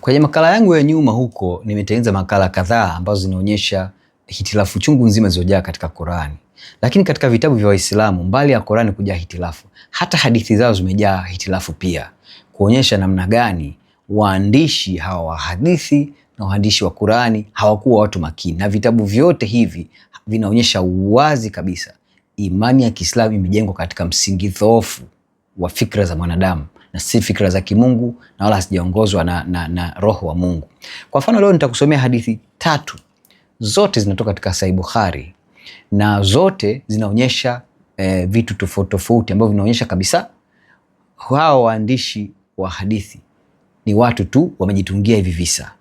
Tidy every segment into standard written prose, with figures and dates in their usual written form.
Kwenye makala yangu ya nyuma huko nimetengeneza makala kadhaa ambazo zinaonyesha hitilafu chungu nzima zilizojaa katika Qur'ani. Lakini katika vitabu vya Waislamu, mbali ya Qur'ani kujaa hitilafu, hata hadithi zao zimejaa hitilafu pia, kuonyesha namna gani waandishi hawa wa hadithi na waandishi wa Qur'ani hawakuwa watu makini. Na vitabu vyote hivi vinaonyesha wazi kabisa imani ya Kiislamu imejengwa katika msingi dhoofu wa fikra za mwanadamu na si fikra za kimungu, na wala sijaongozwa na roho wa Mungu. Kwa mfano leo nitakusomea hadithi 3. Zote zinatoka katika Sahih Bukhari na zote zinaonyesha vitu tofauti tofauti ambavyo vinaonyesha kabisa hao waandishi wa hadithi ni watu tu wamejitungia hivi visa.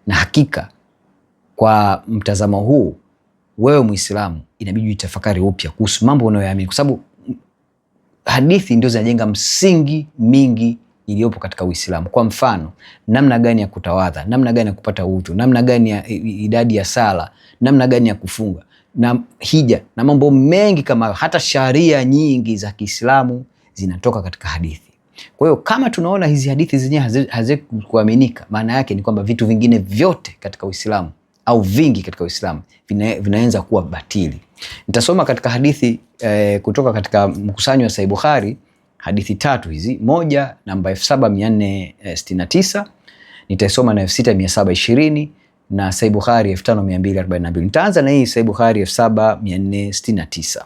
Na hakika kwa mtazamo huu, wewe Muislamu inabidi uitafakari upya kuhusu mambo unayoyaamini, kwa sababu hadithi ndio zinajenga msingi mingi iliyopo katika Uislamu. Kwa mfano, namna gani ya kutawadha, namna gani ya kupata udhu, namna gani ya idadi ya sala, namna gani ya kufunga, na hija, na mambo mengi kama hayo. Hata sharia nyingi za Kiislamu zinatoka katika hadithi. Kwa hiyo kama tunaona hizi hadithi zenyewe hazikuaminika, maana yake ni kwamba vitu vingine vyote katika Uislamu au vingi katika Uislamu vinaanza kuwa batili. Nitasoma katika hadithi kutoka katika mkusanyo wa Sahih Bukhari, hadithi 3 hizi. Moja namba 7469, nitaisoma na 6720 na Sahih Bukhari 5242. Nitaanza na hii Sahih Bukhari 7469.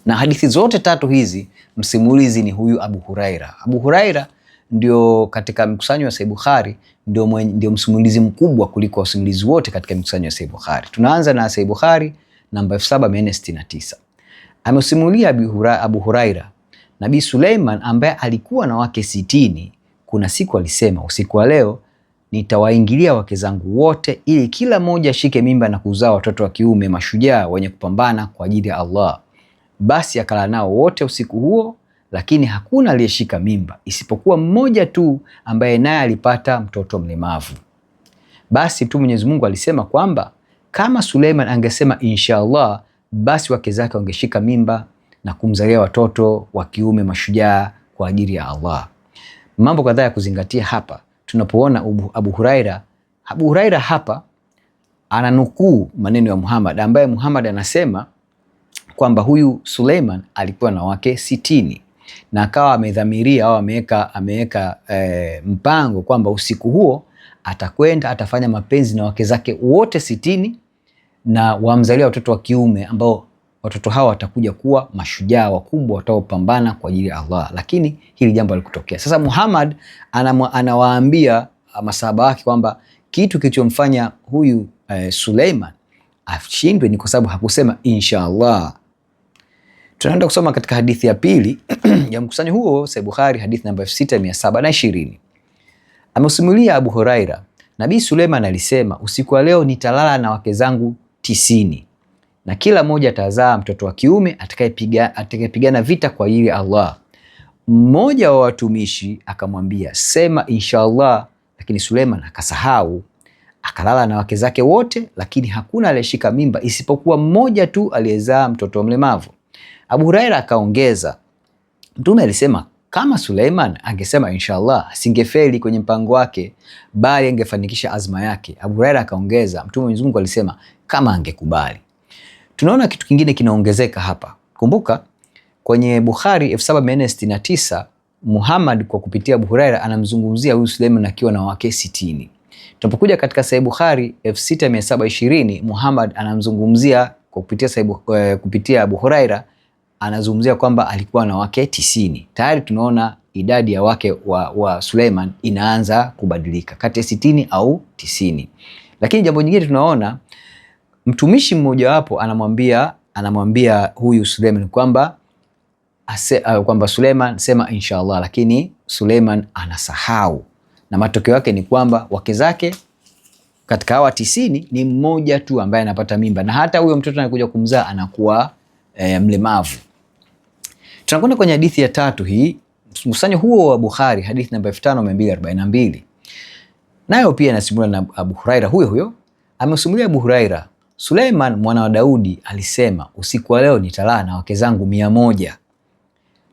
Na hadithi zote 3 hizi msimulizi ni huyu Abu Huraira. Abu Huraira ndio katika mkusanyo wa Sahih Bukhari ndio msimulizi mkubwa kuliko wasimulizi wote katika mkusanyo wa Sahih Bukhari. Tunaanza na Sahih Bukhari namba 7469. Amesimulia Abu Huraira, Nabii Suleiman ambaye alikuwa na wake 60, kuna siku alisema, usiku wa leo nitawaingilia wake zangu wote ili kila mmoja ashike mimba na kuzaa watoto wa kiume mashujaa wenye kupambana kwa ajili ya Allah. Basi akala nao wote usiku huo, lakini hakuna aliyeshika mimba isipokuwa mmoja tu ambaye naye alipata mtoto mlemavu. Basi tu Mwenyezi Mungu alisema kwamba kama Suleiman angesema inshallah, basi wake zake wangeshika mimba na kumzalia watoto wa kiume mashujaa kwa ajili ya Allah. Mambo kadhaa ya kuzingatia hapa tunapoona Abu Huraira. Abu Huraira hapa ananukuu maneno ya Muhammad, ambaye Muhammad anasema kwamba huyu Suleiman alikuwa na wake 60 na akawa amedhamiria au ameweka mpango kwamba usiku huo atakwenda atafanya mapenzi na wake zake wote 60 na wamzalia watoto wa kiume, ambao watoto hao watakuja kuwa mashujaa wakubwa wataopambana kwa ajili ya Allah. Lakini hili jambo halikutokea. Sasa Muhammad anawaambia masahaba wake kwamba kitu kilichomfanya huyu Suleiman ashindwe ni kwa sababu hakusema inshallah. Tunaenda kusoma katika hadithi ya pili ya mkusanyo huo, Sahih Bukhari, hadithi namba 6720. Amesimulia Abu Huraira, Nabii Suleiman alisema, usiku wa leo nitalala na wake zangu 90 na kila mmoja atazaa mtoto wa kiume atakayepigana vita kwa ajili ya Allah. Mmoja wa watumishi akamwambia, sema inshallah, lakini Suleiman akasahau. Akalala na wake zake wote, lakini hakuna aliyeshika mimba isipokuwa mmoja tu aliyezaa mtoto mlemavu. Abu Huraira akaongeza, Mtume alisema kama Suleiman angesema inshallah asingefeli kwenye mpango wake, bali angefanikisha azma yake. Abu Huraira akaongeza, Mtume Mwenyezi Mungu alisema kama angekubali. Tunaona kitu kingine kinaongezeka hapa. Kumbuka kwenye Bukhari 7469 Muhammad kwa kupitia Abu Huraira anamzungumzia huyu Suleiman akiwa na wake 60. Tunapokuja katika Sahih Bukhari 6720 Muhammad anamzungumzia kwa kupitia Abu Huraira, anazungumzia kwamba alikuwa na wake 90. Tayari tunaona idadi ya wake wa Suleiman inaanza kubadilika kati ya 60 au 90. Lakini jambo jingine tunaona mtumishi mmoja wapo anamwambia huyu Suleiman kwamba Suleiman sema inshallah, lakini Suleiman anasahau, na matokeo yake ni kwamba wake zake katika hawa 90 ni mmoja tu ambaye anapata mimba, na hata huyo mtoto anakuja kumzaa anakuwa mlemavu. Tunakwenda kwenye hadithi ya 3 hii, mkusanyo huo wa Bukhari, hadithi namba 5242. Nayo pia inasimuliwa na Abu Huraira huyo. Amesimulia Abu Huraira, Suleiman mwana wa Daudi alisema, usiku wa leo nitalala na wake zangu 100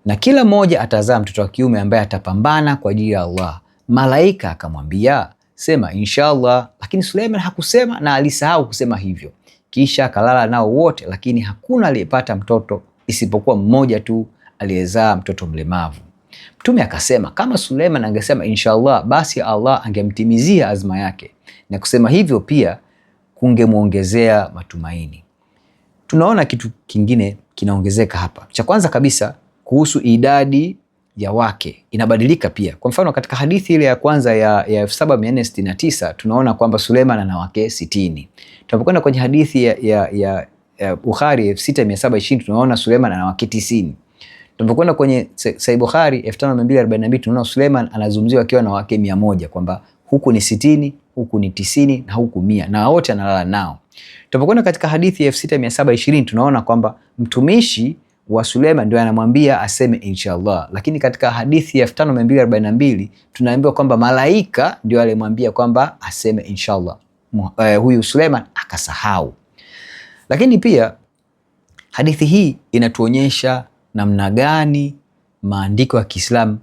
na kila mmoja atazaa mtoto wa kiume ambaye atapambana kwa ajili ya Allah. Malaika akamwambia, sema inshallah. Lakini Suleiman hakusema na alisahau kusema hivyo, kisha akalala nao wote, lakini hakuna aliyepata mtoto isipokuwa mmoja tu aliyezaa mtoto mlemavu. Mtume akasema kama Suleiman angesema inshallah, basi Allah angemtimizia azma yake, na kusema hivyo pia kungemuongezea matumaini. Tunaona kitu kingine kinaongezeka hapa. Cha kwanza kabisa, kuhusu idadi ya wake inabadilika pia. Kwa mfano katika hadithi ile ya kwanza ya 7469 tunaona kwamba Suleiman ana wake 60. Tunapokwenda kwenye hadithi ya Bukhari 6720 tunaona Suleiman ana wake 90. Tunapokwenda kwenye Sahih Bukhari 5242 tunaona Suleiman anazungumziwa akiwa na wake 100, kwamba huku ni 60, huku ni 90 na huku 100, na wote analala nao. Tunapokwenda katika hadithi ya 6720 tunaona kwamba mtumishi wa Suleiman ndio anamwambia aseme inshallah, lakini katika hadithi ya 5242 tunaambiwa kwamba malaika ndio alimwambia kwamba aseme inshallah. Huyu Suleiman akasahau. Lakini pia hadithi hii inatuonyesha namna gani maandiko ya Kiislamu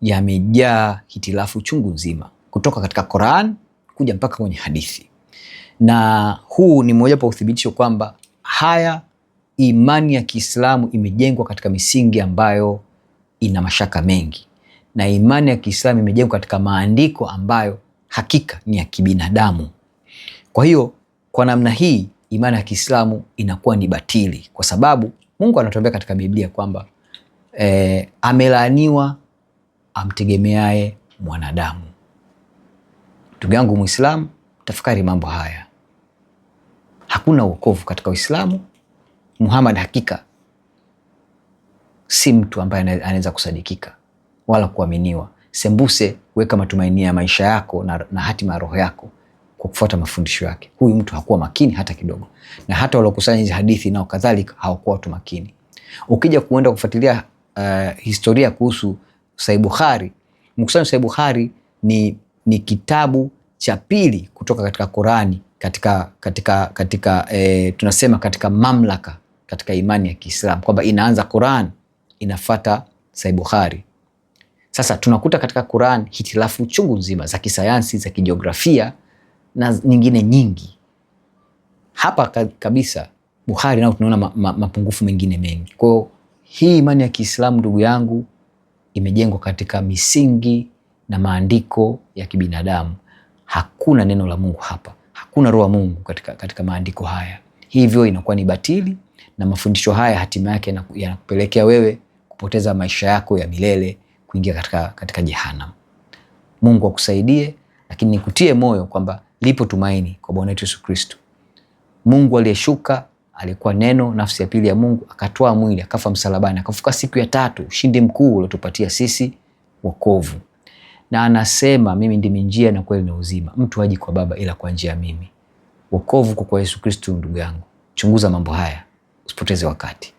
yamejaa hitilafu chungu nzima, kutoka katika Qur'an kuja mpaka kwenye hadithi. Na huu ni mojawapo uthibitisho kwamba imani ya Kiislamu imejengwa katika misingi ambayo ina mashaka mengi, na imani ya Kiislamu imejengwa katika maandiko ambayo hakika ni ya kibinadamu. Kwa hiyo kwa namna hii imani ya Kiislamu inakuwa ni batili, kwa sababu Mungu anatuambia katika Biblia kwamba amelaaniwa amtegemeaye mwanadamu. Ndugu yangu Muislamu, tafakari mambo haya. Hakuna wokovu katika Uislamu. Muhammad hakika si mtu ambaye anaweza kusadikika wala kuaminiwa. Sembuse weka matumaini ya maisha yako na hatima ya roho yako kwa kufuata mafundisho yake. Huyu mtu hakuwa makini hata kidogo, na hata waliokusanya hizi hadithi nao kadhalika hawakuwa watu makini. Ukija kuenda kufuatilia historia kuhusu Sahih Bukhari, mkusanyo Sahih Bukhari ni kitabu cha pili kutoka katika Qurani katika tunasema katika mamlaka katika imani ya Kiislamu, kwamba inaanza Qur'an inafata Sahih Bukhari. Sasa tunakuta katika Qur'an hitilafu chungu nzima za kisayansi, za kijiografia na nyingine nyingi. Hapa kabisa Bukhari nao tunaona mapungufu mengine mengi. Kwa hiyo hii imani ya Kiislamu, ndugu yangu, imejengwa katika misingi na maandiko ya kibinadamu. Hakuna neno la Mungu hapa, hakuna roho ya Mungu katika maandiko haya. Hivyo inakuwa ni batili, na mafundisho haya hatima yake yanakupelekea wewe kupoteza maisha yako ya milele, kuingia katika jehanamu. Mungu akusaidie, lakini nikutie moyo kwamba lipo tumaini kwa Bwana wetu Yesu Kristo. Mungu aliyeshuka, alikuwa neno, nafsi ya pili ya Mungu, akatoa mwili, akafa msalabani, akafuka siku ya tatu, ushindi mkuu uliotupatia sisi wokovu. Na anasema mimi ndimi njia na kweli na uzima, mtu haji kwa Baba ila kwa njia ya mimi. Wokovu kwa Yesu Kristo. Ndugu yangu, chunguza mambo haya, usipoteze wakati.